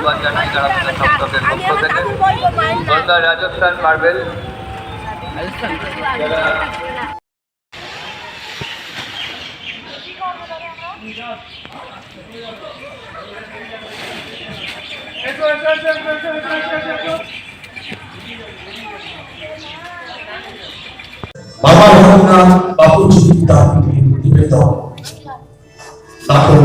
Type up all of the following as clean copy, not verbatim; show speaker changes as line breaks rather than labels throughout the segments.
আশীর্বাদ জানাই কারাপূজা সপ্তাহের পক্ষ থেকে। গঙ্গা রাজস্থান মার্বেল
বাবা রঘুনাথ বাপুজি তার নিবেদন তারপর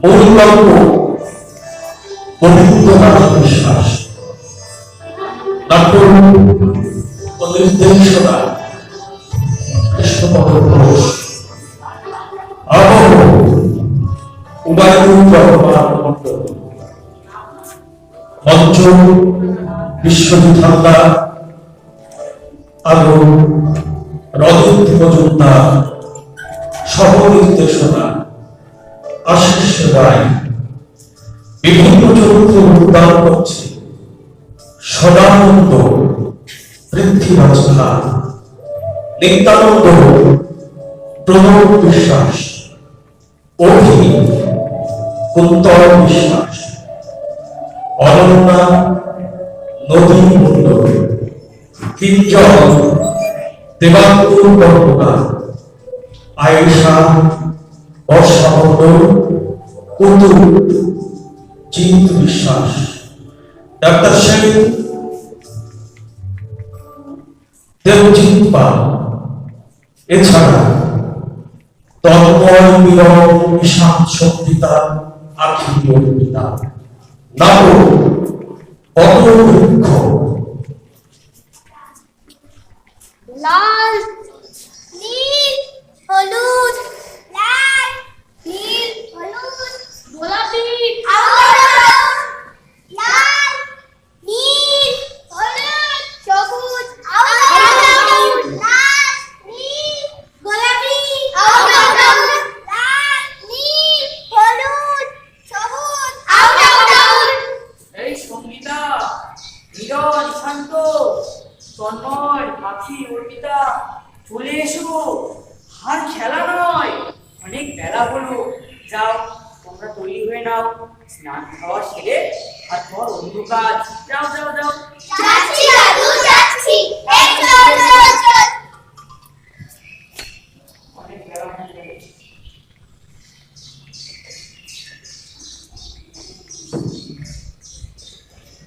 পরিকল্প পবিত্র বিশ্বাস তারপর নির্দেশনা কৃষ্ণপদ ঘোষ আবহ উদয়পুর রহমান মন্ডল মঞ্চ বিশ্বজিৎ হালদার আলো রজত মজুমদার সহ নির্দেশনা আশিস রায় বিভিন্ন চরিত্রে উদ্ধার করছে সদানন্দ পৃথ্বীরাজ ভাট নিত্যানন্দ প্রণব বিশ্বাস অভি কুন্তল বিশ্বাস অনন্যা নদী মন্ডল কিঞ্জন দেবাঙ্কুর কর্মকার আয়েশা বর্ষা মন্ডল কুতুব জিৎ বিশ্বাস ডাক্তার সেন দেবজিৎ পাল এছাড়া তন্ময় মিলন ঈশান সঙ্গীতা আখির অর্পিতা নাটক পদবৃক্ষ
লাল নীল হলুদ লাল নীল হলুদ গোলাপি লাল নীল হলুদ সবুজ লাল নীল গোলাপি লাল নীল হলুদ সবুজ
এই সঙ্গীতা নিরজ শান্ত তন্ময় আখি অর্পিতা চলে এসো, আর খেলা নয়, অনেক বেলা হলো। যাও তোমরা তৈরি হয়ে নাও, স্নান খাওয়া সেরে আর পর অন্য কাজ। যাও যাও যাও।
যাচ্ছি দাদু যাচ্ছি এই চল চল চল।
অনেক বেলা হয়ে গেছে।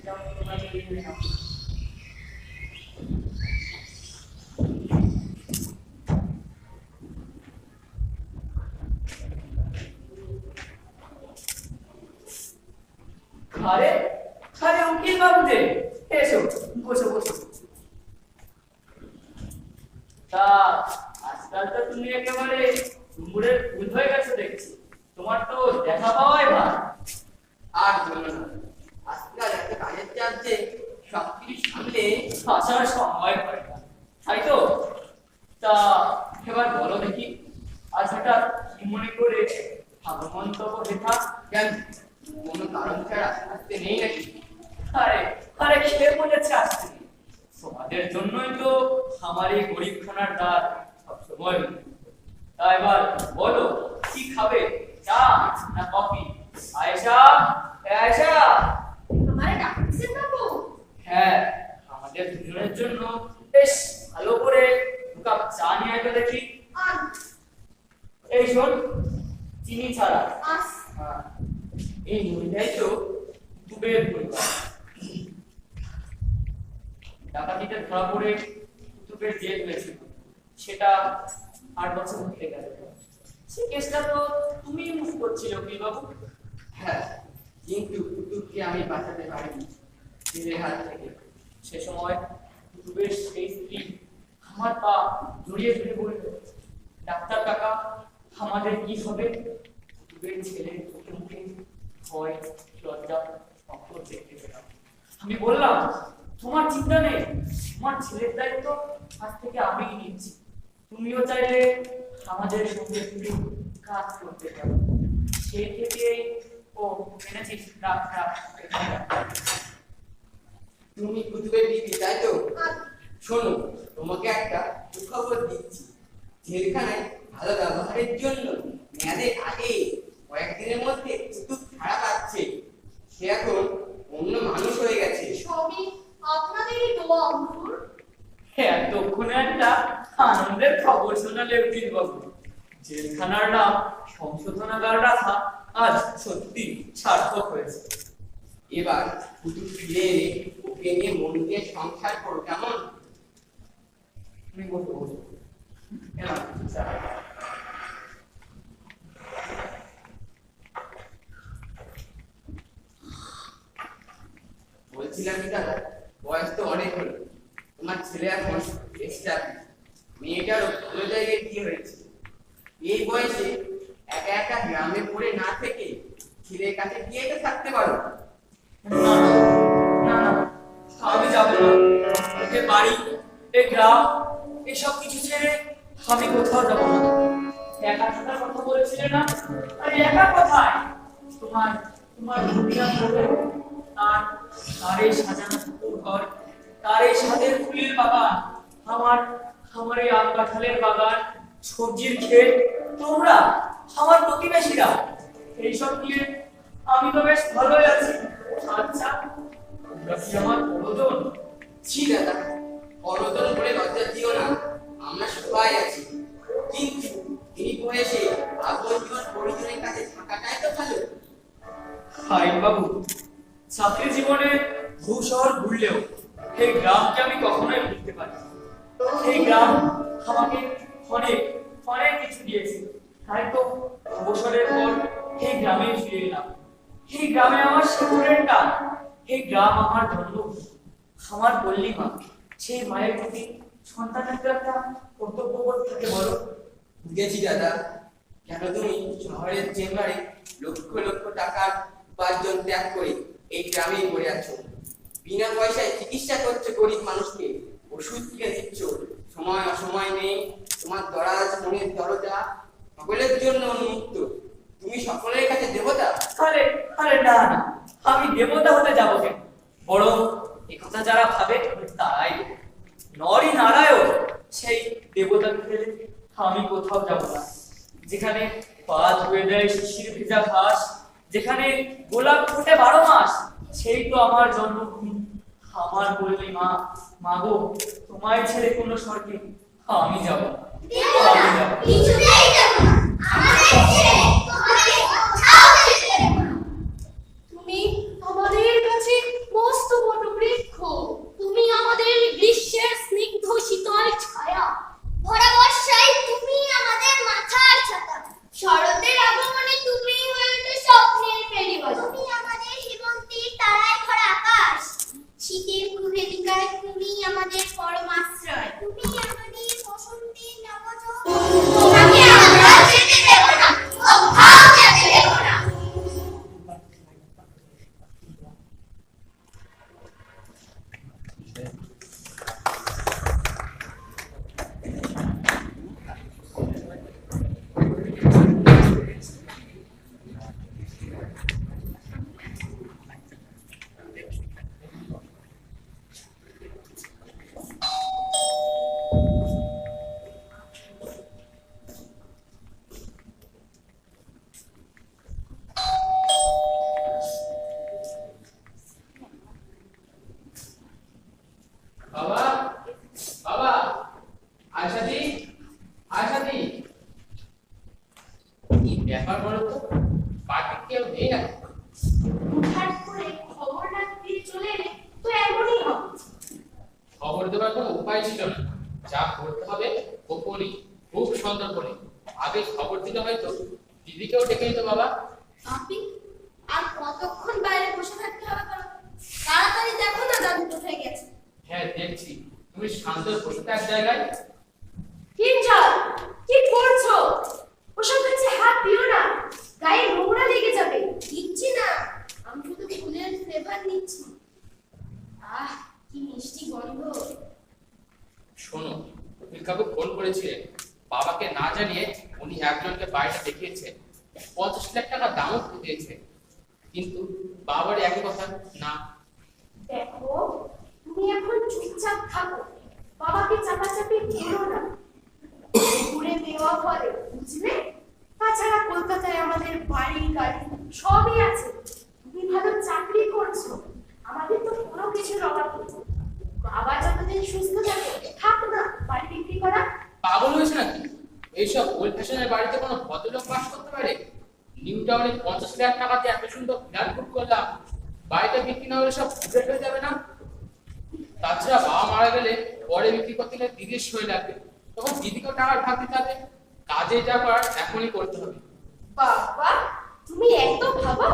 যাও তোমরা তৈরি হয়ে নাও। আরে আরে উকিল বাবু যে, এসো বসো বসো। তা আজকাল তো তুমি একেবারে ডুমুরের ফুল হয়ে গেছো দেখছি, তোমার তো দেখা পাওয়াই ভার।
আর বলো না, আজকাল এত কাজের চাপে সবকিছু সামলে
আসার সময় হয় না, তাই তো? তা এবার বলো দেখি, আজ হঠাৎ কি মনে করে আগমন্তব্য লেখা?
কেন কোনো কারণ ছাড়া আসতে নেই নাকি?
আরে আরে কে বলেছে আসতে নেই? তোমাদের জন্যই তো আমার এই গরিবখানার দ্বার সবসময়। তা এবার বলো, কি খাবে, চা না কফি? আয়েশা, আয়েশা।
আমারে ডাকছেন বাবু?
হ্যাঁ, আমাদের দুজনের জন্য বেশ ভালো করে দু কাপ চা নিয়ে আসবে দেখি। এই শোন, চিনি ছাড়া। হ্যাঁ, এই মহিলাই তো কুতুবের পরিবার। ডাকাতিতে ধরা পড়ে কুতুবের জেল হয়েছিল, সেটা 8 বছর হয়ে গেল। সেই কেসটা তো তুমি মুভ করছিল কি বাবু?
হ্যাঁ, কিন্তু কুতুবকে আমি বাঁচাতে পারিনি জেলের হাত থেকে।
সে সময় কুতুবের সেই স্ত্রী আমার পা জড়িয়ে ধরে বলল, ডাক্তার কাকা, আমাদের কি হবে? কুতুবের ছেলের চোখে মুখে ভয়, লজ্জা, সংকট দেখতে পেলাম। আমি বললাম, তোমার চিন্তা নেই, তোমার ছেলের দায়িত্ব আজ থেকে আমি নিচ্ছি। তুমিও চাইলে আমাদের সঙ্গে একটু কাজ করতে পারো। সেই থেকে ও এনেছিস ডাক্তার।
তুমি কুতুবের দিদি তাই তো? শোনো, তোমাকে একটা সুখবর দিচ্ছি। জেলখানায় ভালো ব্যবহারের জন্য মেয়াদের আগে কয়েকদিনের মধ্যে একটু খারাপ লাগছে। সে এখন অন্য মানুষ হয়ে গেছে।
সবই আপনাদেরই দোয়া হুজুর।
এতক্ষণে একটা আনন্দের খবর শোনালে উকিল বাবু। জেলখানার নাম সংশোধনাগার রাখা আজ সত্যি সার্থক হয়েছে।
এবার শুধু ফিরে এলে ওকে নিয়ে মন দিয়ে সংসার করো, কেমন?
তুমি বসো বসো। এ নাও, চা।
বলছিলাম কি দাদা, বয়স তো অনেক হলো, তোমার ছেলে এখন এক্সট্রা, মেয়েটারও ভালো জায়গায় বিয়ে হয়েছে। এই বয়সে একা একা গ্রামে পড়ে না থেকে ছেলের কাছে গিয়ে তো থাকতে পারো।
না না না, আমি যাবো না। এ বাড়ি, এ গ্রাম, এসব কিছু ছেড়ে আমি কোথাও যাবো না। একা থাকার কথা বলেছিলে না? আরে একা কোথায়? তোমার তোমার ভূমিকা করবে, তার এই সাজানো ঠাকুর ঘর, তার এই সাদের ফুলের বাগান, আমার আমার এই আম কাঁঠালের বাগান, সবজির ক্ষেত, তোমরা আমার প্রতিবেশীরা, এইসব নিয়ে আমি তো বেশ ভালোই আছি। আচ্ছা, তোমরা কি আমার বড়জন?
ছি দাদা, করতন করে লজ্জা দিও না, আমরা সবাই আছি। কিন্তু এই বয়সে আপনজন পরিজনের কাছে থাকাটাই তো ভালো।
হাই বাবু, ছাত্রী জীবনে ভূ শহর ঘুরলেও এই গ্রামকে আমি কখনোই ভুলতে পারি না। এই গ্রাম আমাকে অনেক অনেক কিছু দিয়েছে, তাই তো অবসরের পর এই গ্রামে ফিরে এলাম। এই গ্রামে আমার শেকড়ের টান, এই গ্রাম আমার জন্মভূমি, আমার পল্লীমা। সেই মায়ের প্রতি সন্তানের তো একটা কর্তব্যবোধ থাকে, বলো।
বুঝেছি দাদা, কেন তুমি শহরের চেম্বারে লক্ষ লক্ষ টাকার উপার্জন ত্যাগ করে এই গ্রামেই পড়ে আছো। বিনা পয়সায় চিকিৎসা করছো গরিব মানুষকে, ওষুধ কিনে দিচ্ছ, সময় অসময় নেই, তোমার দরাজ মনের দরজা সকলের জন্য উন্মুক্ত। তুমি সকলের কাছে দেবতা।
আরে আরে না না, আমি দেবতা হতে যাবো কেন? বরং একথা যারা ভাবে তারাই নরই নারায়ণ, সেই দেবতাকে ফেলে আমি কোথাও যাব না। যেখানে পা ধুয়ে দেয় শিশির ভেজা ঘাস, যেখানে গোলাপ ফোটে 12 মাস, সেই তো আমার জন্মভূমি। আমার বললি মা, মাগো, তোমায় ছেড়ে কোনো স্বর্গে আমি যাব না, আমি যাব না।
কিছুতেই দেব না। আমাদের ছেড়ে তোমাকে কোথাও যেতে দেব না। তুমি আমাদের কাছে মস্ত বড় বৃক্ষ, তুমি আমাদের গ্রীষ্মের স্নিগ্ধ শীতল ছায়া, ভরা বর্ষায় তুমি আমাদের মাথার ছাতা, শরতের আগমনে তুমি হয়ে ওঠো স্বপ্নের ফেরিওয়ালা, তুমি আমাদের হেমন্তের তারায় ভরা আকাশ, শীতের কুহেলিকায় তুমি আমাদের পরমাশ্রয়, তুমি আমাদের বসন্তের নবযৌবন। তোমাকে আমরা যেতে দেব না, কোথাও যেতে দেব না।
বাবা, বাবা, আশাদি, আশাদি, কি ব্যাপার বলো তো? বাড়িতে কেউ নেই না?
হুটহাট করে খবর না দিয়ে চলে এলে তো এমনই হবে।
খবর দেওয়ার কোনো উপায় ছিল না, যা করতে হবে গোপনে, খুব সন্তর্পণে। আগে খবর দিলে হয়তো দিদিকেও ডেকে নিত বাবা।
আপনি আর কতক্ষণ বাইরে বসে থাকতে হবে বলো? তাড়াতাড়ি দেখো না দাদু কোথায় গেছে।
হ্যাঁ দেখছি, তুমি শান্ত বসে এক জায়গায়।
কিঞ্জল, কি করছো? ওসব কাছে হাত দিও না, গায়ে নোংরা লেগে যাবে। দিচ্ছি না, আমি শুধু ফুলের ফ্লেভার নিচ্ছি। আহ, কি মিষ্টি গন্ধ।
শোনো, উকিল কাকু ফোন করেছিলেন, বাবাকে না জানিয়ে উনি একজনকে বাইরে দেখিয়েছে, 50 লাখ টাকা দামও দিয়েছে, কিন্তু বাবার একই কথা না।
দেখো, তুমি এখন চুপচাপ থাকো, বাবাকে চাপাচাপি করো না। ঘুরে দেওয়া ফলে বুঝলে, তা তাছাড়া কলকাতায় আমাদের বাড়ি গাড়ি সবই আছে। তুমি ভালো চাকরি করছো, আমাদের তো কোনো কিছুর অভাব নেই। বাবা যতদিন সুস্থ থাকে থাক না বাড়ি বিক্রি করা।
পাগল হয়েছে নাকি? এইসব ওল্ড ফ্যাশনের বাড়িতে কোনো ভদ্রলোক বাস করতে পারে? নিউ টাউনে 50 লাখ টাকাতে এত সুন্দর ফ্ল্যাট বুক করলাম, বাড়িটা বিক্রি না হলে সব উজেট হয়ে যাবে না? তাছাড়া বাবা মারা গেলে পরে বিক্রি করতে গেলে দিদির সই লাগবে, তখন দিদিকেও টাকার ভাগ দিতে হবে। কাজে যা করার এখনই করতে হবে।
বাবা তুমি এত ভাবো?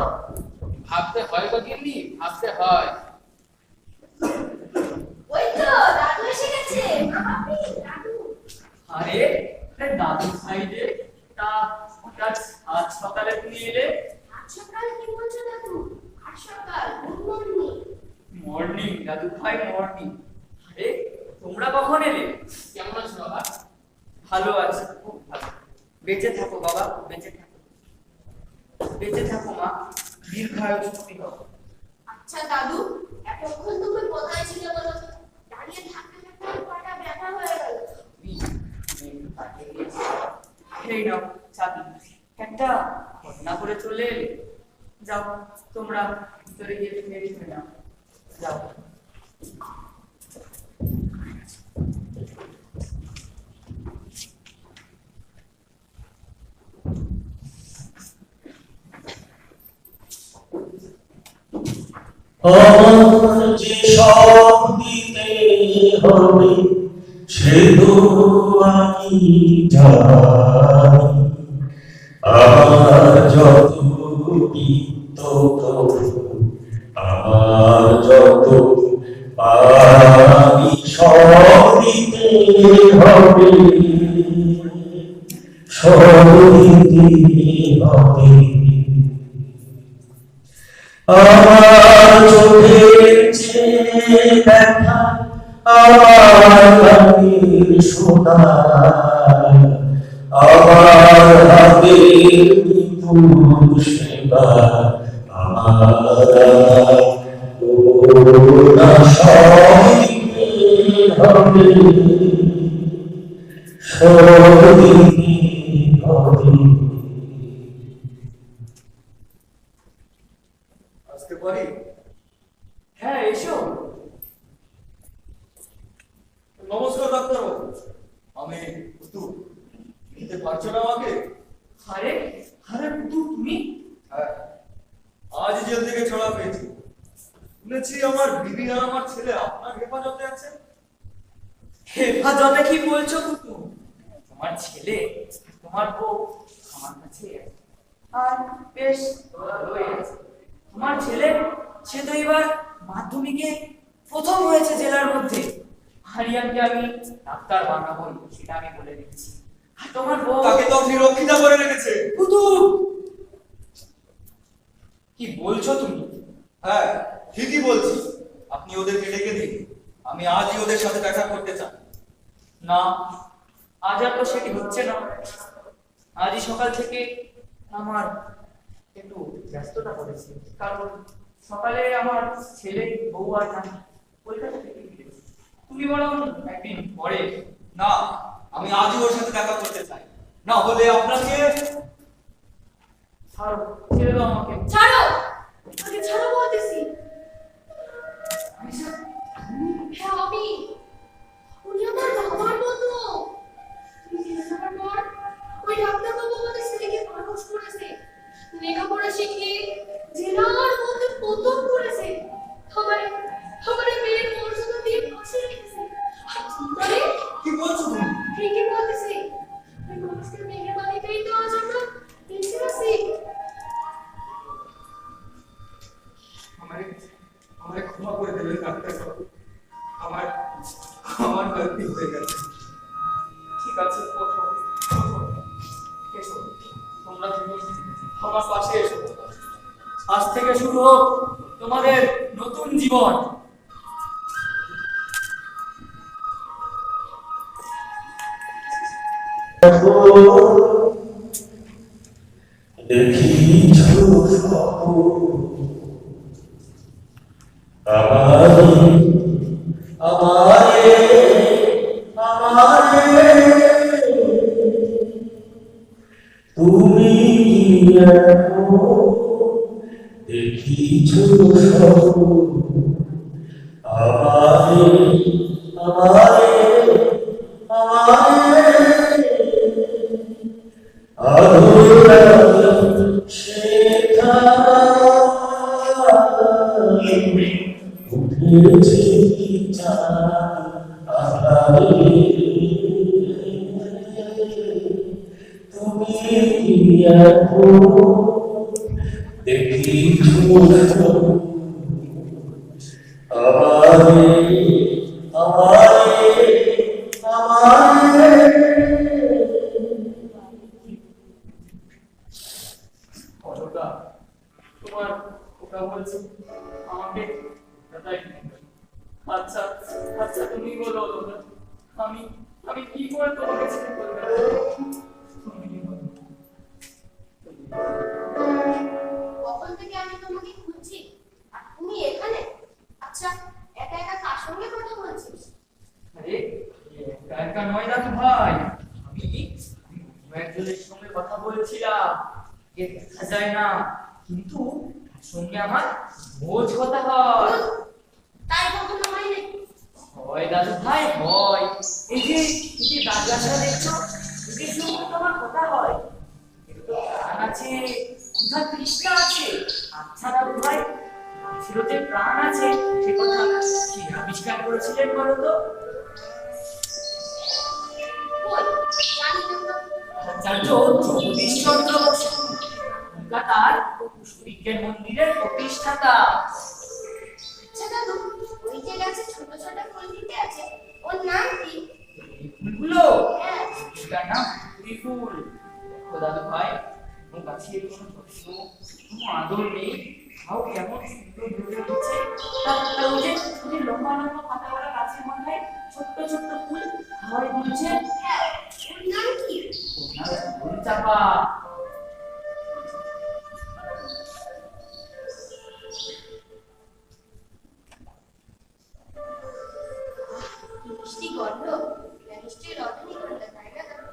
ভাবতে হয় গো গিন্নি, ভাবতে হয়।
ওই তো দাদু এসে গেছে। মামাপি, দাদু।
আরে দাদু সাইডে তা হঠাৎ আজ সকালে তুমি এলে?
আজ সকাল কি বলছো দাদু? আজ সকাল গুড মর্নিং।
মর্নিং দাদু ভাই, মর্নিং। আরে তোমরা কখন এলে?
কেমন আছো বাবা?
ভালো আছে, খুব ভালো। বেঁচে থাকো বাবা, বেঁচে থাকো, বেঁচে থাকো মা, দীর্ঘায়ু সুখী হও।
আচ্ছা দাদু, এতক্ষণ তুমি কোথায় ছিলে বলো তো? দাঁড়িয়ে থাকতে থাকতে পাটা ব্যথা হয়ে গেল।
এই নাও চাবি, একটা ঘটনা করে চলে এলে। যাও তোমরা ভিতরে গিয়ে ফেরি হয়ে নাও, যাও।
আমার যে সব দিতে হবে সে তো আমি জানি, আমার যত বিত্ত আমার যত পাবি সব দিতে হবে, সব দিতে হবে। আমার চোখের চেয়ে দেখা, আমার কানের শোনা, আমার হাতের বিপুল সেবা, আমার করুণা সব দিতে হবে, সব দিতে হবে।
আসতে পারি?
হ্যাঁ এসো।
নমস্কার ডাক্তারবাবু, আমি পুতু। নিতে পারছো না আমাকে?
আরে আরে পুতু, তুমি?
হ্যাঁ, আজ জেল থেকে ছাড়া পেয়েছি। শুনেছি আমার বিবি আর আমার ছেলে আপনার হেফাজতে আছে।
হেফাজতে কি বলছো পুতু? তোমার ছেলে তোমার বউ আমার কাছে আছে, আর বেশ ভালোই আছে। তোমার ছেলে, সে তো এবার মাধ্যমিকে প্রথম হয়েছে জেলার মধ্যে। হারিয়ানকে আমি ডাক্তার বানাবো, সেটা আমি বলে দিচ্ছি। আর তোমার বউ
তাকে তো আপনি রক্ষিতা করে রেখেছে।
পুতু, কি বলছো তুমি?
হ্যাঁ, ঠিকই বলছি। আপনি ওদেরকে ডেকে দিন, আমি আজই ওদের সাথে দেখা করতে চাই।
না, আজ আর তো সেটি হচ্ছে না। আজই সকাল থেকে আমার একটু ব্যস্ততা পড়েছে, কারণ সকালে আমার ছেলে, বউ আর আমি কলকাতা থেকে ফিরেছি। তুমি বরং একদিন পরে।
না, আমি আজই ওর সাথে দেখা করতে চাই, না হলে আপনাকে।
ছাড়ো, ছেড়ে দাও আমাকে।
ছাড়ো, আগে ছাড়ো বলতেছি।
আলিশা,
হ্যাঁ আমি, উনি আমার বাবার মতো। তুমি জেনে যাওয়ার পর ওই ডাক্তার বাবু আমাদের ছেলেকে মানুষ করেছে, লেখাপড়া শিখিয়ে জেলার মধ্যে প্রথম করেছে। আমার আমার মেয়ের মর্যাদা দিয়ে পাশে রেখেছে। আর তুমি
কি বলছো তুমি?
ঠিকই বলতেছি, ওই মানুষটার মেহেরবানিতেই তো আজ আমরা বেঁচে আছি।
আমায় ক্ষমা করে দেবেন ডাক্তারবাবু, আমার আমার গলতি হয়ে গেছে।
ঠিক আছে, ওঠো, ওঠো, এসো, তোমরা দুজন আমার পাশে এসো। আজ থেকে শুরু হোক তোমাদের নতুন জীবন।
দেখিছ আমারে আমারে আমারে তুমি আমারে আধুরা শেখা উঠেছে তুমি এখন দেখি আমারে আমারে আমারে
অতটা তোমার ওটা বলছে আমাকে তাই আচ্ছা আচ্ছা তুমি বলো ওটা আমি আমি কি করে তোমাকে ছেড়ে বলবো তুমি বলো।
কখন থেকে আমি তোমাকে খুঁজছি আর তুমি এখানে? আচ্ছা একা একা কার সঙ্গে কথা বলছিস?
আরে একা একা নয় দাদু ভাই, আমি একজনের সঙ্গে কথা বলছিলাম। কে দেখা যায় না, কিন্তু তার সঙ্গে আমার রোজ কথা হয়।
তাই কখনো হয় নাকি?
হয় দাদু ভাই হয়। এই যে দাদুটা দেখছো, এদের সঙ্গে তোমার কথা হয়। কিন্তু তো প্রাণ আছে, কোথা তৃষ্ণা আছে। আচ্ছা দাদু ভাই, ছিল যে প্রাণ আছে সে কথা কি আবিষ্কার করেছিলেন বলো তো?
বল, জানি না তো।
আচার্য জগদীশচন্দ্র বসু, কলকাতার পুষ্পবিজ্ঞান মন্দিরের প্রতিষ্ঠাতা।
আচ্ছা দাদু, ওই যে গাছে ছোট ছোট ফুল দিতে আছে, ওর নাম কি?
এই ফুলগুলো,
হ্যাঁ,
এটার নাম ফুল ফুল। দেখো দাদু ভাই, কোনো গাছে কোনো যত্ন, কোনো আদর নেই, তাও কেমন সুন্দর ধরে উঠেছে। তার ওই যে লম্বা লম্বা পাতাওয়ালা গাছের মাথায় ছোট্ট ছোট্ট ফুল হাওয়ায় দুলছে।
হ্যাঁ, ওর নাম কি?
ওর নাম ফুল চাপা।
মিষ্টি গন্ধ, মিষ্টি রজনীগন্ধা, তাই না দাদু?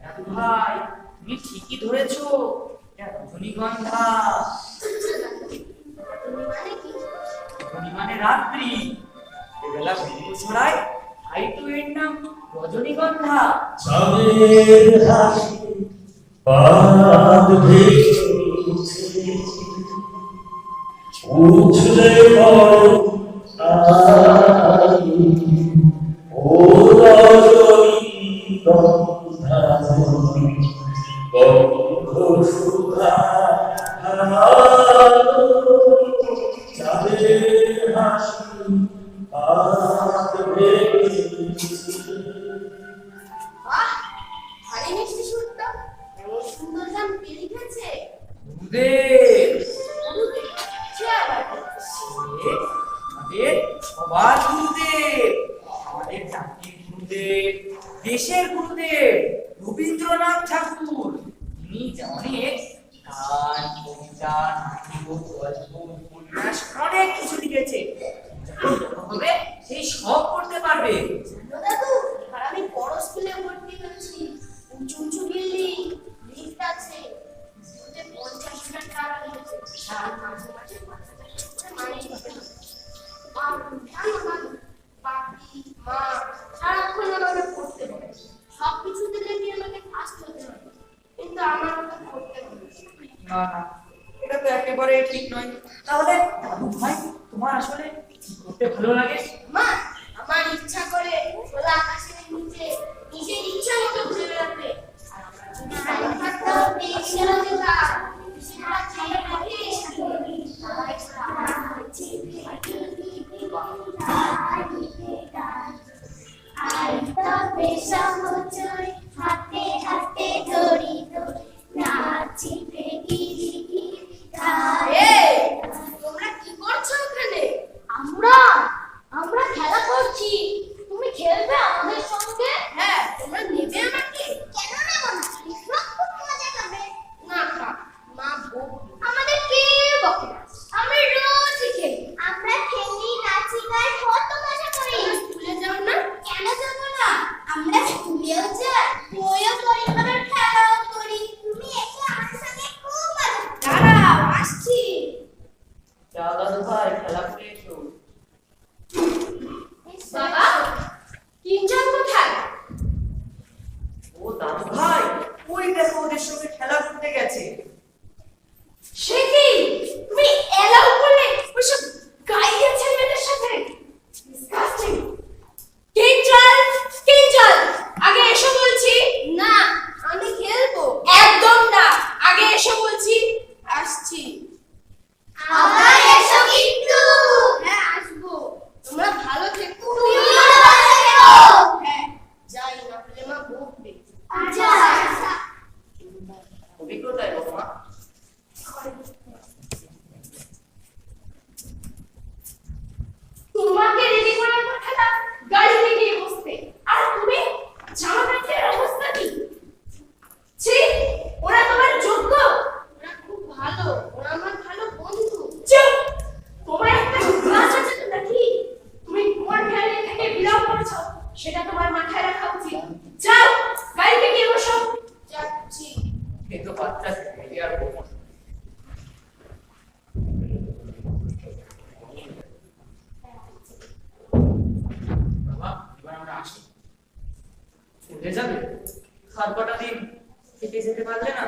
দাদু ভাই, তুমি ঠিকই ধরেছো, এটা রজনীগন্ধা।
আচ্ছা দাদু, তুমি মানে কি?
রজনী মানে রাত্রি, এবেলা ঘুম ছড়ায়, তাই তো এর নাম রজনীগন্ধা।
চাঁদের হাসি বাঁধ ভেসে উঠলে বড় আই ও রজনীগন্ধা গন্ধ সুধা চাঁদের হাসি বাঁধ ভেসে
বাহ, ভারী মিষ্টি সুরটা। এমন সুন্দর গান কে লিখেছে?
গুরুদেব,
গুরুদেব, সে আবার কি?
সে আমাদের সবার গুরুদেব, আমাদের জাতির গুরুদেব, দেশের গুরুদেব রবীন্দ্রনাথ ঠাকুর। তিনি অনেক গান, কবিতা, নাটক, গল্প, উপন্যাস অনেক কিছু লিখেছে। যখন বড় হবে সেই সব পড়তে পারবে।
জানো দাদু, এবার আমি বড় স্কুলে ভর্তি হয়েছি। উঁচু উঁচু বিল্ডিং, লিফট আছে। স্কুলে 50,000 টাকা নিয়েছে। আর মাঝে মাঝে 5,000 করে মাইনে দিতে হয়। আর জানো দাদু, বাপি, মা সারাক্ষণ আমাকে পড়তে বলে। সবকিছু দিলে কি আমাকে ফার্স্ট হতে হবে, কিন্তু আমার ওটা করতে হবে
না না, এটা তো একেবারে ঠিক নয়। তাহলে দাদু ভাই, তোমার আসলে কি করতে ভালো লাগে?
মা, আমার ইচ্ছা করে খোলা আকাশের নিচে নিজের ইচ্ছা মতো ঘুরে বেড়াতে। আর আমার যদি টাইম থাকতো, সেটা যেতাম। সেটা খেয়ে খাবে, সবাই সারা হচ্ছে। আর তবে সহজই হাতে হাতে ধরি ধরি নাচিতে গিরি গিরি গায়ে। তোমরা কি করছো ওখানে? আমরা খেলা করছি। তুমি খেলবে আমাদের সঙ্গে? হ্যাঁ, তোমরা নেবে আমাকে? কেন নেব না? ইসমাত খুব মজা করবে। না থাক, মা বকবে। আমাদের কে বকে না? আমরা রোজ খেলি। আমরা খেলি, নাচি, গাই, কত মজা করি। স্কুলে যাও না? কেন যাব না? আমরা করেছো সেটা তোমার মাথায় রাখা উচিত। যাও গাড়িতে গিয়ে বসো। যাচ্ছি।
কিন্তু বাচ্চা ছেলে আর বলবো না। বাবা এবার আমরা আসি। চলে যাবে? আর কটা দিন থেকে যেতে পারলে না?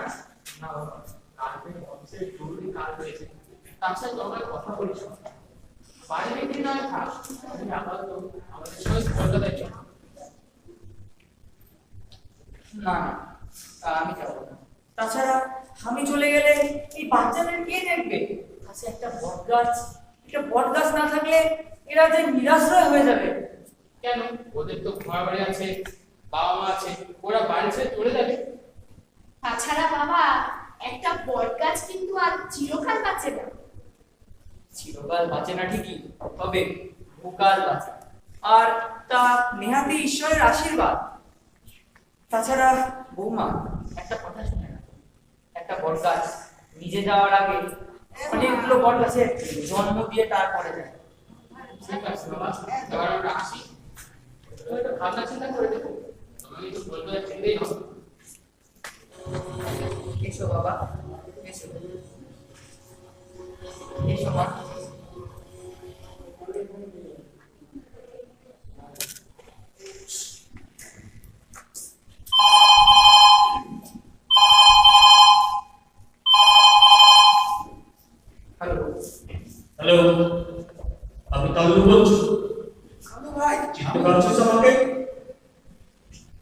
না বাবা, কালকে অফিসের জরুরি কাজ রয়েছে। তার সাথে আমরা কথা বলিস। বাইরে একদিন নয় থাক, আমি আপাতত আমাদের সঙ্গে কলকাতায় চল। না না, আমি যাবো না। তাছাড়া আমি চলে গেলে এই বাচ্চাদের কে দেখবে? কাছে একটা বট গাছ না থাকলে এরা যে নিরাশ্রয় হয়ে যাবে।
কেন? ওদের তো ঘর বাড়ি আছে, বাবা মা আছে, ওরা বাড়ি ছেড়ে চলে যাবে।
তাছাড়া বাবা একটা বট গাছ কিন্তু আর চিরকাল বাঁচে না।
চিরকাল বাঁচে না ঠিকই, তবে বহুকাল বাঁচে, আর তা নেহাতি ঈশ্বরের আশীর্বাদ। তাছাড়া বৌমা একটা কথা শুনে না, একটা বট গাছ নিজে যাওয়ার আগে অনেকগুলো বট গাছের জন্ম দিয়ে তারপরে যায়।
ঠিক আছে বাবা, এবার আমরা আসি। তুমি একটু ভাবনা চিন্তা করে দেখো, তুমি তো বলবে যেতেই হবে।
এসো বাবা, এসো এসো মা। হ্যালো
হ্যালো, আমি কালু বলছি।
কালু ভাই,
চিনতে পারছিস আমাকে?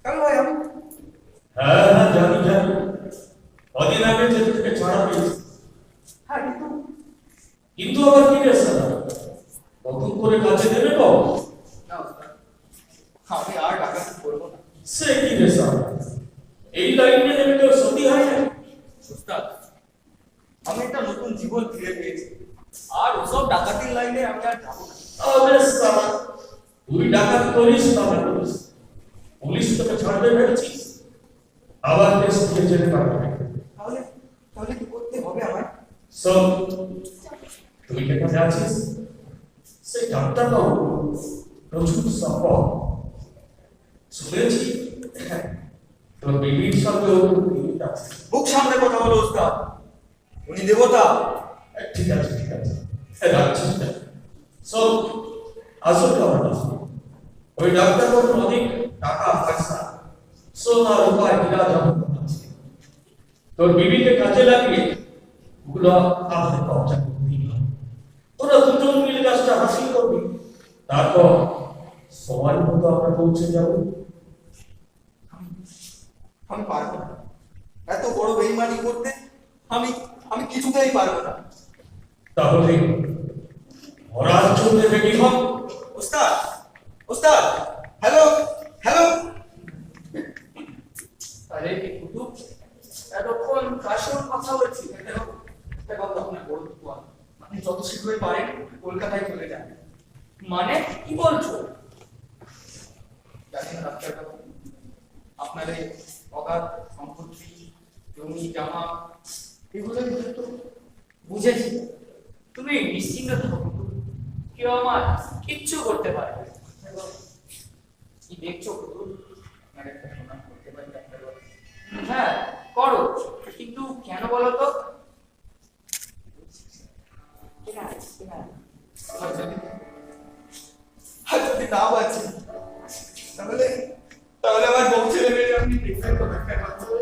কালু ভাই আমি
হ্যাঁ হ্যাঁ, জানি জানি। কদিন আগে জেল থেকে ছাড়া পেয়েছি।
হ্যাঁ কিন্তু
কিন্তু আবার কি রে সালা, নতুন করে কাজে দেবে তো?
না ওস্তাদ, আমি আর ডাকাতি করবো না।
সে কি রে সালা, এই লাইনে নেমে কেউ সত্যি হয় না?
ওস্তাদ, আমি একটা নতুন জীবন ফিরে পেয়েছি, আর ওসব ডাকাতির লাইনে আমি আর যাবো না।
আরে সালা, তুই ডাকাত করিস না না করিস, পুলিশ তোকে ছাড়বে ভেবেছিস? আবার কেস দিয়ে যেতে পারবে না।
তাহলে তাহলে কি করতে হবে আমার?
শোন, তুই যেখানে আছিস সেই ডাক্তারবাবু প্রচুর সম্পদ শুনেছি। তোর বিবির সঙ্গে ওর মিল আছে।
মুখ সামনে কথা বলো ওস্তাদ, উনি দেবতা।
ঠিক আছে ঠিক আছে, রাখছিস না। শোন, আসল খবর ওই ডাক্তারবাবুর অনেক টাকা পয়সা সোনা রূপা হীরা জহর আছে। তোর বিবিকে কাজে লাগিয়ে ওগুলো আমাদের কবজা করবি। তোরা দুজন মিলে কাজটা হাসিল করবি, তারপর সময় মতো আমরা পৌঁছে যাবো।
আমি পারবো না, এত বড় বেইমানি করতে আমি আমি কিছুতেই পারবো না।
তাহলে মরার জন্য রেডি হ।
ওস্তাদ, ওস্তাদ, হ্যালো হ্যালো।
আরে কুতুব, এতক্ষণ কার সঙ্গে কথা বলছি? একটা কথা আপনার বড় দোয়া, আপনি যত শীঘ্রই পারেন কলকাতায় চলে যান। মানে কি বলছো? জানেন ডাক্তারবাবু, আপনার এই অগাধ সম্পত্তি, জমি জামা, এগুলোর ভিতরে তো বুঝেছি। তুমি নিশ্চিন্ত থাকো, কেউ আমার কিচ্ছু করতে পারে না। কি দেখছো কুতুব? আমার একটা প্রণাম করতে পারি ডাক্তারবাবু? হ্যাঁ করো, কিন্তু কেন বলো তো?
আর যদি না বাঁচি তাহলে তাহলে আমার বউ ছেলে মেয়ে আপনি দেখবেন তো ডাক্তারবাবু।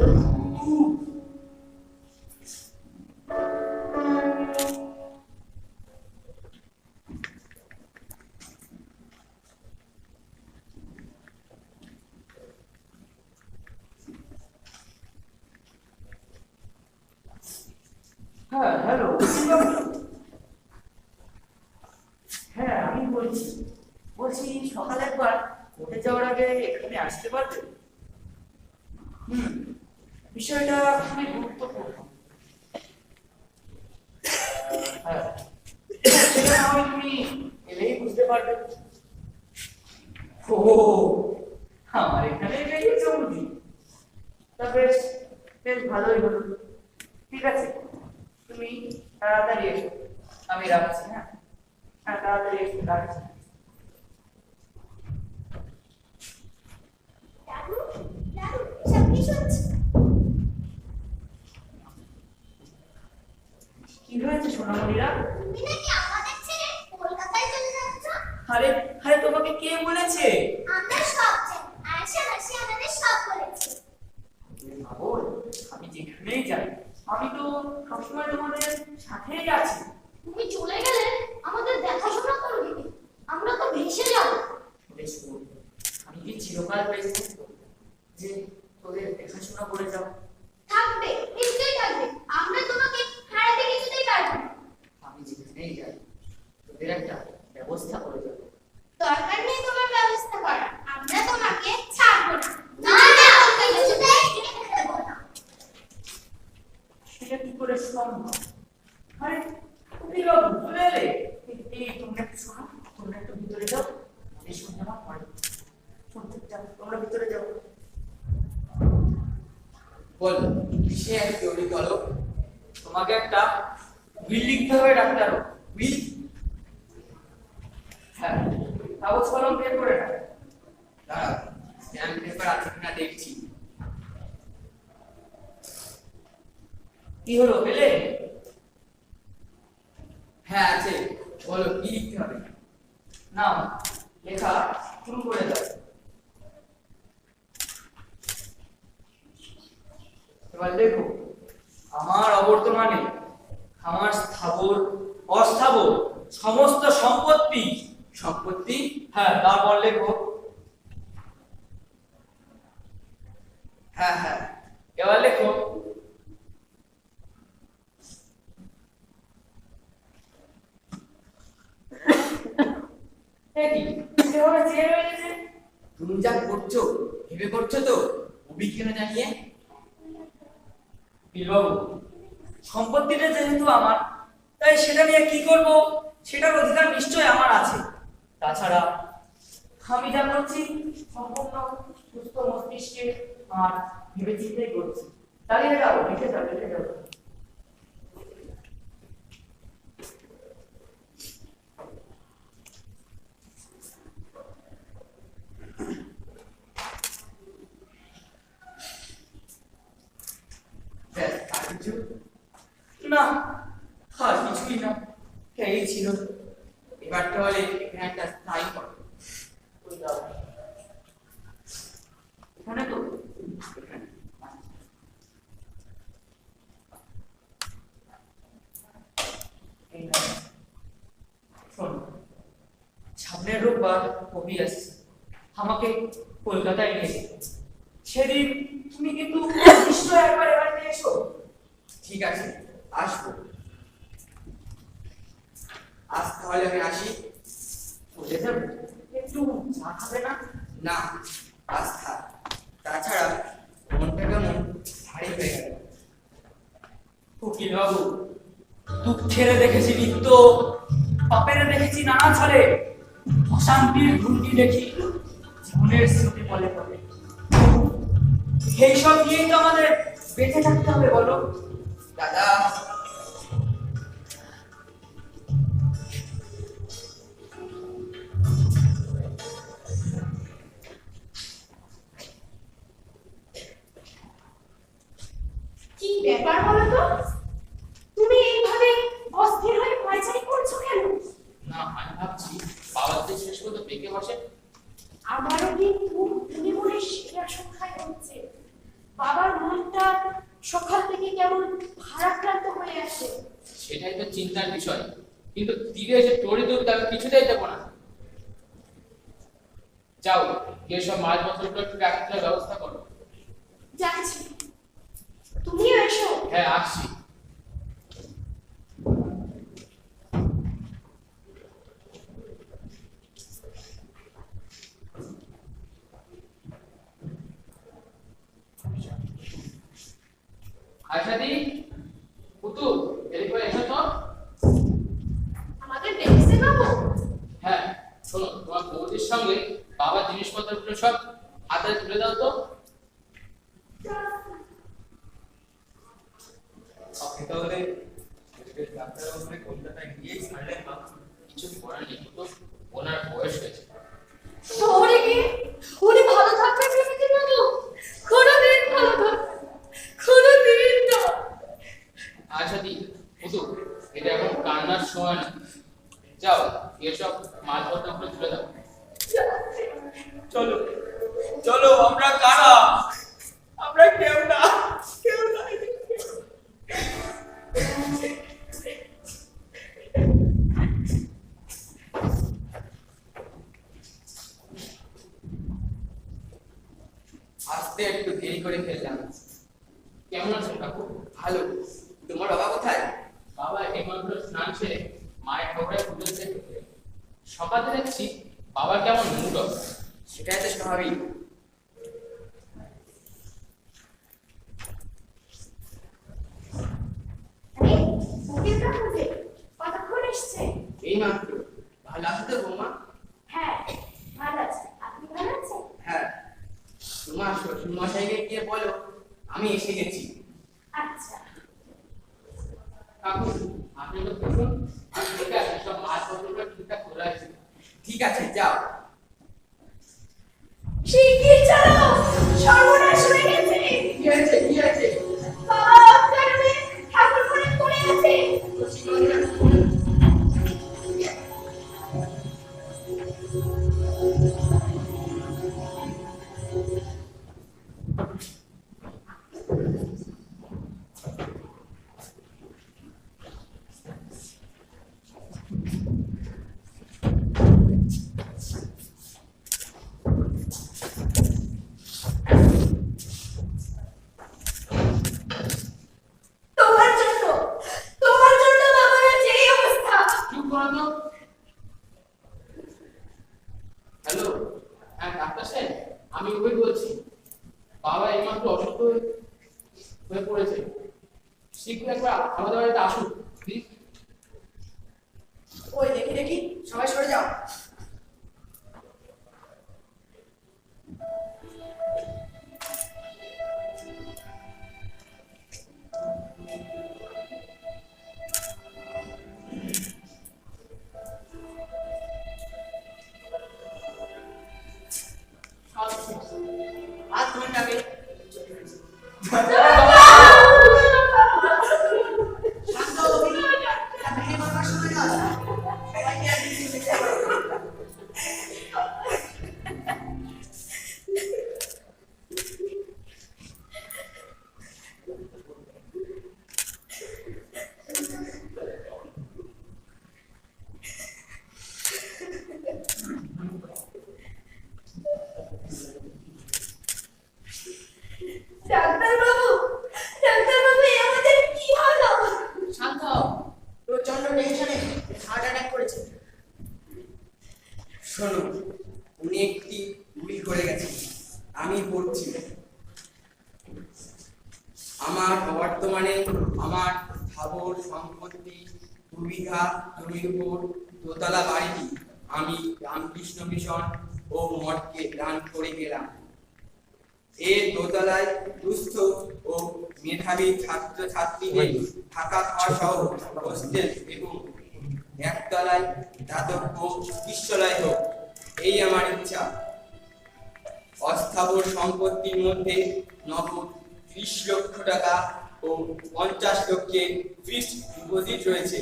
হ্যাঁ হ্যালো, হ্যাঁ আমি বলছি বলছি সকালে একবার কোর্টে যাওয়ার আগে এখানে আসতে পারবে? বিষয়টা খুবই গুরুত্বপূর্ণ। হ্যাঁ, সেটা না হয় তুমি এলেই বুঝতে পারবে। ও, আমার এখানে বেরিয়েছে বুঝি? তা বেশ বেশ ভালোই হলো। ঠিক আছে, তুমি তাড়াতাড়ি এসো, আমি রাখছি। হ্যাঁ হ্যাঁ, তাড়াতাড়ি এসো, রাখছি।
কি শুনছি?
কি হয়েছে সোনামণিরা?
তুমি নাকি আমাদের ছেড়ে কলকাতায় চলে যাচ্ছ?
আরে আরে তোমাকে কে বলেছে?
আমরা সব জানি, আয়শা মাসি আমাদের সব বলেছে।
পাগল, আমি যেখানেই যাই আমি তো সবসময় তোমাদের সাথেই আছি।
তুমি চলে গেলে আমাদের দেখাশোনা করবে কে? আমরা তো ভেসে যাব।
বেশ বল, আমি কি চিরকাল বেঁচে থাকবো যে তোদের দেখাশোনা করে যাও?
থাকবে, নিশ্চয়ই থাকবে। আমরা তোমাকে হারাতে কিছুতেই পারবো না।
আমি যেখানেই যাই তোদের একটা ব্যবস্থা করে যাবো।
দরকার নেই তোমার ব্যবস্থা করা, আমরা তোমাকে ছাড়বো না। না না, ওকে কিছুতেই ছেড়ে দেব না।
সেটা কি করে সম্ভব? আরে তুমি লোক চলে এলে। এই তোমরা একটু শোনো, তোমরা একটু ভিতরে যাও, এই শুনতে আমার পড়ে শুনতে যাও, তোমরা ভিতরে যাও।
বল সে এক জরুরি তলব।
তোমাকে একটা উইল লিখতে হবে ডাক্তার।
উইল?
হ্যাঁ, কাগজ কলম বের করে নাও।
দাঁড়া, স্ট্যাম্প পেপার আছে কিনা দেখছি।
কি হলো পেলে?
হ্যাঁ আছে, বলো কি লিখতে হবে?
নাও লেখা শুরু করে দাও। এবার দেখো, আমার অবর্তমানে আমার স্থাবর অস্থাবর সমস্ত সম্পত্তি।
সম্পত্তি?
হ্যাঁ, তারপর লেখো।
হ্যাঁ হ্যাঁ।
এবার লেখো কি এভাবে চেয়ে রয়েছে।
তুমি যা করছো ভেবে করছো তো? অভিজ্ঞতা জানিয়ে
বীরবাবু, সম্পত্তিটা যেহেতু আমার, তাই সেটা নিয়ে কি করব সেটার অধিকার নিশ্চয় আমার আছে। তাছাড়া আমি যা করছি সম্পূর্ণ সুস্থ মস্তিষ্কে আর ভেবে চিন্তেই করছি। দাঁড়িয়ে যাও, লিখে যাও, লিখে যাও।
ব্যাস, আর কিছু?
না, আর কিছুই না, এই ছিল।
এবার তাহলে এখানে একটা স্থায়ী করো।
ওই দাও। এখানে তো
এখানে।
এই নাও। শোনো, সামনের রোববার কবি আসছে, আমাকে কলকাতায় নিয়ে যেতে। সেদিন তুমি কিন্তু নিশ্চয় একবার এবারে এসো।
ঠিক আছে, আসবো। আজ তাহলে আমি আসি।
চলে যাবে, একটু চা খাবে না?
না, আজ থাক। তাছাড়া মনটা কেমন ভারী হয়ে গেল।
উকিল বাবু, দুঃখের দেখেছি নিত্য, পাপের দেখেছি নানা ছলে, অশান্তির ঘুমটি দেখি জীবনের স্মৃতি বলে পড়ে। এইসব নিয়েই তো আমাদের বেঁচে থাকতে হবে, বলো?
দাদা,
কি ব্যাপার বলো তো? তুমি এইভাবে অস্থির হয়ে পায়চারি করছো কেন?
না, আমি ভাবছি বাবার যে শেষ করতে পেকে বসে।
আমারও কিন্তু মনে মনে সেটা সংখ্যায় হচ্ছে। বাবার মনটা সকাল থেকে কেমন ভারাক্রান্ত হয়ে আছে।
সেটাই তো চিন্তার বিষয়, কিন্তু তীরে এসে টরি দূর তাকে কিছুতেই দেবো না। যাও, গিয়ে সব মালপত্রগুলো একটু রাখার ব্যবস্থা করো।
যাচ্ছি, তুমিও এসো।
হ্যাঁ, আসছি। আয়শাদি, পুতু, এদিকে এসো তো।
আমাদের দেখছে বাবু?
হ্যাঁ, শোনো, তোমার বৌদির সঙ্গে বাবার জিনিসপত্রগুলো সব হাতে তুলে দাও তো।
আপনি তাহলে ডাক্তারবাবুকে কলকাতায় গিয়েই ছাড়লেন না?
কিছু করার নেই, তো ওনার বয়স হয়েছে।
শহরে গিয়ে উনি ভালো থাকবেন ভেবেছিলেন বাবু? কোনোদিন ভালো
চলো চলো, আমরা কারা? আমরা কেউ না, কেউ না।
আসতে একটু দেরি করে ফেললাম।
কেমন আছেন কাকু?
ভালো। তোমার বাবা কোথায়?
বাবা এইমাত্র স্নান সেরে মায়ের ঠোকরায় পুজোতে সকালে দেখছি বাবার কেমন মুড অফ।
সেটাই তো স্বাভাবিক।
আরে উকিল কাকু যে কতক্ষণ এসছে?
এই মাত্র। ভালো আছো তো বৌমা?
হ্যাঁ ভালো আছে, আপনি ভালো আছেন?
হ্যাঁ। তোমার শ্বশুর মশাইকে গিয়ে বলো আমি এসে গেছি।
আচ্ছা।
কাকু আপনি তো বলুন আমি ঠিক আছে, সব মালপত্রগুলো ঠিকঠাক করে রাখছি।
ঠিক আছে, যাও।
শিগগির চলো, সর্বনাশ হয়ে গেছে।
কি হয়েছে? কি হয়েছে?
বাবা অকারণে ঠাকুর ঘরে পড়ে আছে। তোমার জন্য বাবার আজ এই অবস্থা।
চুপ করো তো। হ্যালো, হ্যাঁ ডাক্তার সাহেব, আমি ওই বলছি বাবা এইমাত্র অসুস্থ হয়ে পড়েছে। শীঘ্র একবার আমাদের বাড়িতে আসুন প্লিজ।
ওই দেখি দেখি, সবাই সরে যাও। আর তুমি যাবে। শান্ত হও। আপনি আমার শুনে যাও। সবাইকে আর কিছু দেখতে পারো না।
ডাক্তারবাবু, এই আমাদের কি হলো?
শান্ত হও। প্রচন্ড টেনশনে হার্ট অ্যাটাক করেছে। শোনো, উনি একটি ভুল করে গেছেন। আমি বলছি, আমার বর্তমানে আমার স্থাবর সম্পত্তি 2 বিঘা জমির উপর দোতলা বাড়িটি আমি রামকৃষ্ণ মিশন ও মঠকে দান করে গেলাম। এর দোতলায় দুস্থ ও মেধাবী ছাত্র ছাত্রীদের থাকা খাওয়া সহ হোস্টেল এবং একতলায় দাতব্য চিকিৎসালয় হোক, এই আমার ইচ্ছা। অস্থাবর সম্পত্তির মধ্যে নগদ 30 লক্ষ টাকা ও 50 লক্ষের ফিক্সড ডিপোজিট রয়েছে।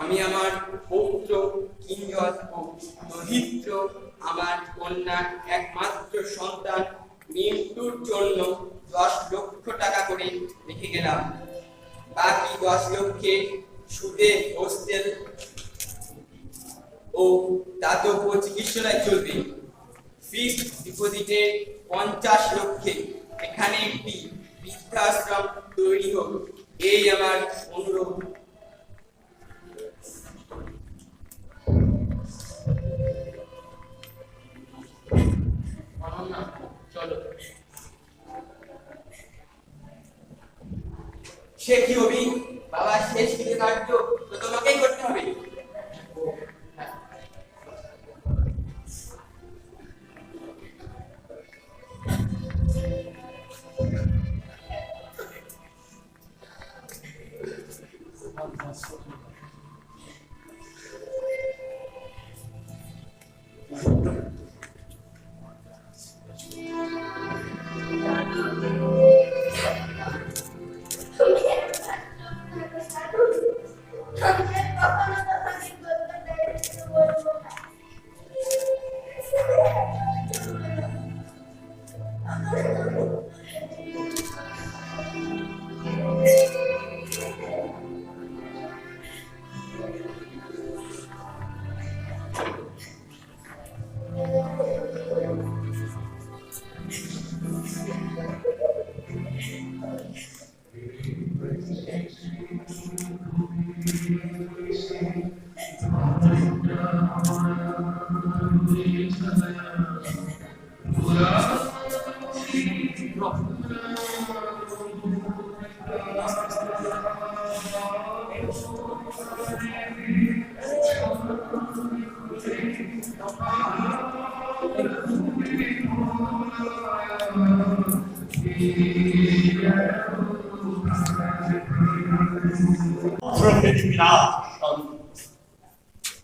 আমি আমার পৌত্র কিঞ্জল ও দহিত্র আমার কন্যার একমাত্র সন্তান মিন্টুর জন্য 10 লক্ষ টাকা করে রেখে গেলাম। বাকি 10 লক্ষে সুদে হোস্টেল ও দাতব্য চিকিৎসালয় চলবে। ফিক্সড ডিপোজিটে 50 লক্ষে এখানে একটি বৃদ্ধাশ্রম তৈরি হোক, এই আমার অনুরোধ।
অনন্যা চলো।
সে কি হবি? বাবার শেষ কিছু কার্য তো তোমাকেই করতে হবে।
হ্যাঁ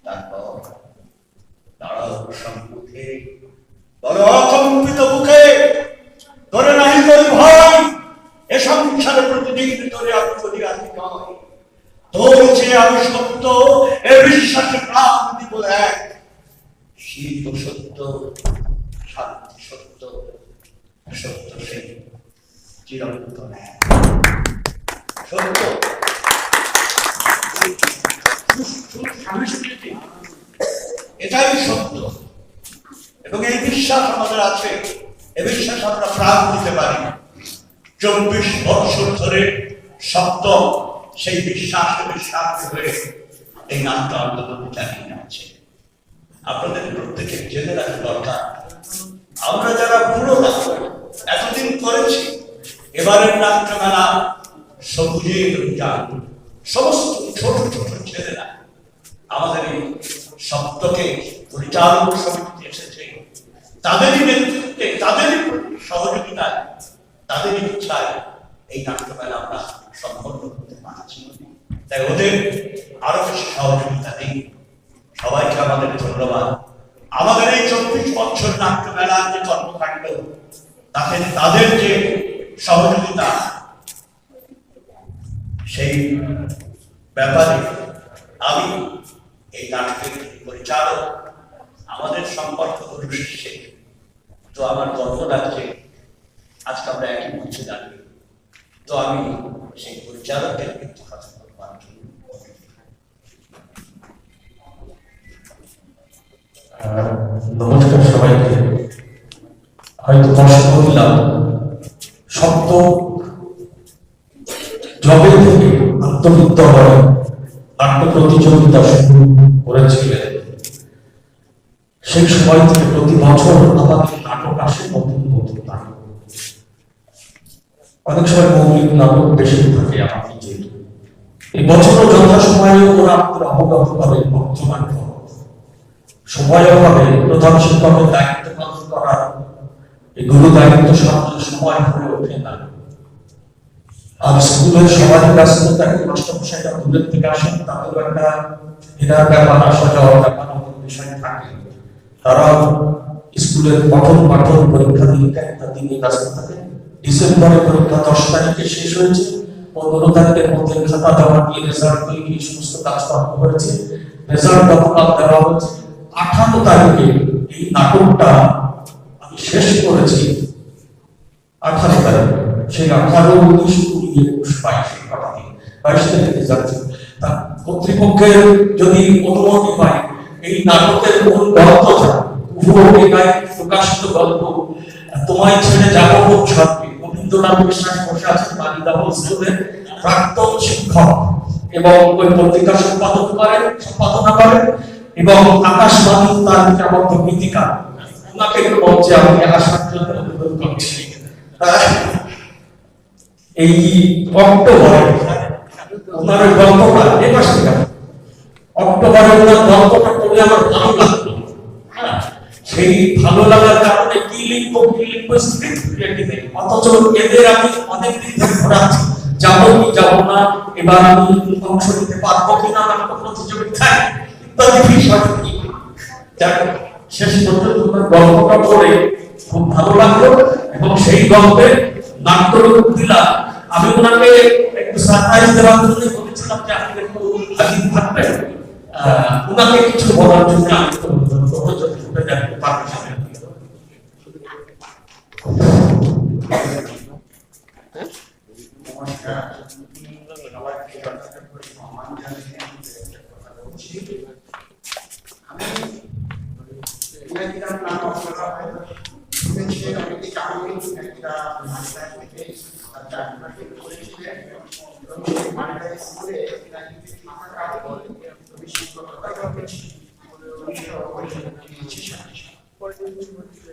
তারপর দাঁড়াও সম্মুখে, বলো অকম্পিত মুখে, তোরে নাহি করি ভয়, এ সংসারে প্রতিদিন তোরে আমি করি আমি নয়। তোর চেয়ে আমি সত্য, এ বিশ্বাসে প্রাণ দিব এক। শীত সত্য, শান্তি সত্য, সত্য সেই চিরন্তন এক। সত্য এটাই সত্য, এবং এই বিশ্বাস আমাদের আছে। এ বিশ্বাস আমরা প্রাণ দিতে পারি। 24 বছর ধরে সপ্তম সেই বিশ্বাসের সাথে হয়ে এই নাট্য আন্দোলন চালিয়ে যাচ্ছে। আপনাদের প্রত্যেকের জেনে রাখা দরকার, আমরা যারা পুরোটা এতদিন করেছি, এবারের নাট্যমেলা সবুজের অভিযান, সমস্ত ছোট ছোট ছেলেরা আমাদের এই সপ্তকে পরিচালক সমিতি এসেছে, তাদেরই নেতৃত্বে, তাদেরই সহযোগিতায়, তাদেরই ইচ্ছায় এই নাট্যমেলা আমরা সম্পন্ন করতে পারছি। তাই ওদের আরো বেশি সহযোগিতা নেই। সবাইকে আমাদের ধন্যবাদ। আমাদের এই 24 বছর নাট্যমেলার যে কর্মকাণ্ড, তাতে তাদের যে সহযোগিতা, সেই ব্যাপারে আমি এই নাটকের পরিচালক, আমাদের সম্পর্ক পরিবেশে তো আমার গর্ব লাগছে। আজকে আমরা একই মঞ্চে দাঁড়িয়ে, তো আমি সেই পরিচালকের একটু কথা বলবার জন্য
নমস্কার সবাইকে। হয়তো কষ্ট করলাম, সপ্ত জবে থেকে আত্মবিদ্যালয় নাট্য প্রতিযোগিতা শুরু করেছিলেন, সেই সময় থেকে প্রতি বছর আমাদের নাটক আসে, নতুন নতুন নাটক। অনেক সময় মৌলিক নাটক বেশি থাকে আমাকে যেহেতু এই বছরও যথাসময়ে ওরা আমাদের অবগত করে বর্তমান সময় অভাবে প্রধান শিক্ষকের দায়িত্ব পালন করার এগুলো দায়িত্ব সময় হয়ে ওঠে না। আর স্কুলের সবাই ব্যস্ততাকে মাস্টারমশাইরা দূরের থেকে আসেন, তাদেরও একটা এনার ব্যাপার, আসা যাওয়ার ব্যাপার বিষয় থাকে। তারা স্কুলের পঠন পাঠন পরীক্ষা নিরীক্ষা ইত্যাদি নিয়ে ব্যস্ত থাকে। ডিসেম্বরে পরীক্ষা 10 তারিখে শেষ হয়েছে, 15 তারিখের মধ্যে খাতা জমা দিয়ে রেজাল্ট তৈরি, এই সমস্ত কাজকর্ম হয়েছে। রেজাল্ট ডকুমেন্ট দেওয়া হয়েছে 18 তারিখে। এই নাটকটা আমি শেষ করেছি 18 তারিখ, সেই 18, 19, 20, 21, 22 তারিখে রেজাল্ট। তার কর্তৃপক্ষের যদি অনুমতি পাই, এই নাটকের মূল গল্পটা প্রকাশিত গল্প তোমায় ছেড়ে যাবো খুব সত্যি, রবীন্দ্রনাথ বিশ্বাস বসে আছেন মালিদা স্কুলের প্রাক্তন শিক্ষক, এবং ওই পত্রিকা সম্পাদনা করেন, এবং আকাশবাণী তার নিরাপত্ত গীতিকা। ওনাকে মঞ্চে আমি আসার জন্য অনুরোধ করছি। এই অক্টোবরে ওনার গল্পটা এ মাস থেকে অক্টোবরে ওনার গল্পটা পড়ে আমার ভালো লাগলো। সেই ভালো লাগার কারণে কি লিখবো স্ক্রিপ্ট রেডি নেই, অথচ এদের আমি অনেকদিন ধরে ঘোরাচ্ছি, যাবো কি যাবো না, এবার আমি অংশ নিতে পারবো কিনা নাটক প্রতিযোগিতায় ইত্যাদি বিষয়। শেষ পর্যন্ত গল্পটা পড়ে খুব ভালো লাগলো, এবং সেই গল্পে নাট্যরূপ দিলাম। আমি ওনাকে একটু সারপ্রাইজ দেওয়ার জন্য বলেছিলাম যে আপনি একটু হাজির থাকবেন, ওনাকে কিছু বলার জন্য আমি তো ছুটে যাচ্ছি পার্টির সামনে।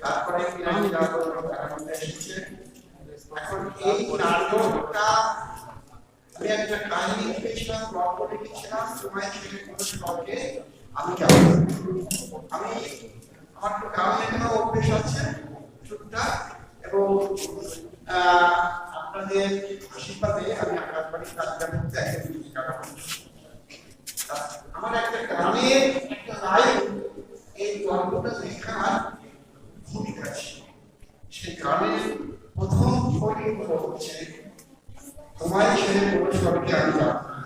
তারপরে এসেছে। এখন এই নাটকটা আমি একটা কাহিনী লিখেছিলাম, গল্প লিখেছিলাম, তোমায় ছেড়ে কোনো শহরে আমি যাব। আমি আমার তো গান লেখানো অভ্যেস আছে টুকটাক, এবং আপনাদের আশীর্বাদে আমি আকাশবাণীর কাজটা করতে আমার একটা গানের একটা লাইন এই গল্পটা লেখার ভূমিকা ছিল। সেই গানের প্রথম পরিগুলো হচ্ছে, তোমায় ছেড়ে কোনো স্বর্গে আমি যাব না,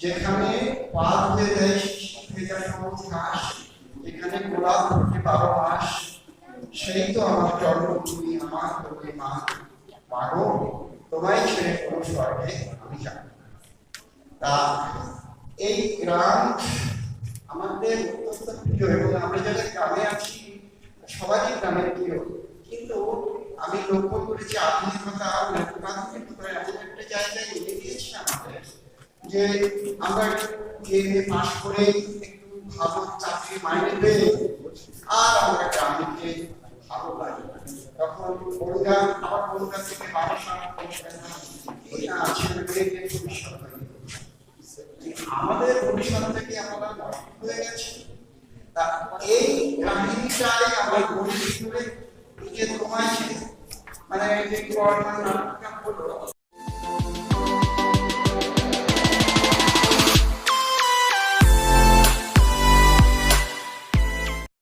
যেখানে পা ধুয়ে দেয় ভেজা সবুজ ঘাস, যেখানে গোলাপ ফুটে 12 মাস, সেই তো আমার জন্মভূমি, আমার তোকে মা, মাগো তোমায় ছেড়ে কোনো স্বর্গে আমি যাব না। তা এই গ্রাম আমাদের অত্যন্ত প্রিয়, এবং আমরা যারা গ্রামে আছি সবাই গ্রামের প্রিয়, কিন্তু আমি লক্ষ্য করেছি আধুনিকতা এমন একটা জায়গায় নিয়ে গিয়েছি আমাদের, যে আমরা পাশ করে একটু ভালো চাকরি মাইনে পেয়ে আর আমরা গ্রামে ভালো লাগে। তখন বনগাঁ, আবার বনগাঁ থেকে বারাসা, আমাদের ভবিষ্যৎ থেকে আমরা নষ্ট হয়ে গেছি। এই কাহিনীটাই আমার গরিব করে তোমায় মানে যে নাটকটা হলো